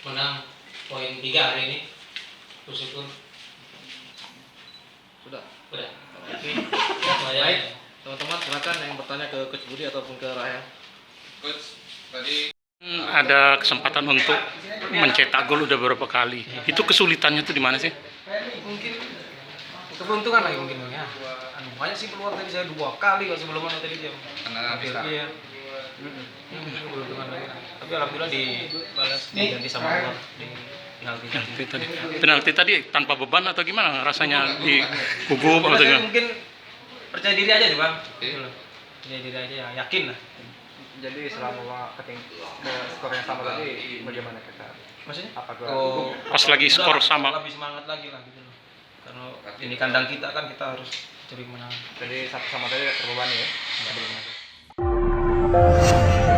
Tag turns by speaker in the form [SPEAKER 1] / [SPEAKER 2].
[SPEAKER 1] menang poin 3 hari ini. Bersyukur.
[SPEAKER 2] Sudah.
[SPEAKER 1] Udah.
[SPEAKER 2] Oke.
[SPEAKER 1] Ya,
[SPEAKER 2] Baik, teman-teman silakan yang bertanya ke Coach Budi ataupun ke Rahel.
[SPEAKER 3] Coach, tadi
[SPEAKER 4] Ada kesempatan untuk mencetak gol udah beberapa kali. Itu kesulitannya tuh di mana sih?
[SPEAKER 1] mungkin keberuntungan lagi mungkin ya. Banyak sih peluang tadi saya 2 kali kok sebelumnya tadi dia.
[SPEAKER 3] karena bisa.
[SPEAKER 1] Iya. Keberuntungan lagi. Tapi alhamdulillah dibalas diganti sama Allah di
[SPEAKER 4] Penalti tadi tanpa beban atau gimana rasanya di gugup atau
[SPEAKER 1] saya
[SPEAKER 4] gimana?
[SPEAKER 1] mungkin percaya diri aja sih bang.
[SPEAKER 3] Iya.
[SPEAKER 1] Percaya diri aja ya, yakin lah.
[SPEAKER 2] Jadi selama skor yang sama tadi bagaimana kita?
[SPEAKER 1] Maksudnya?
[SPEAKER 2] Apakah
[SPEAKER 4] Pas lagi skor sama.
[SPEAKER 1] Lebih semangat lagi lah gitu loh. Karena ini kandang kita kan, kita harus cari kemenangan.
[SPEAKER 2] jadi satu sama tadi terbebani ya? Nggak boleh menang.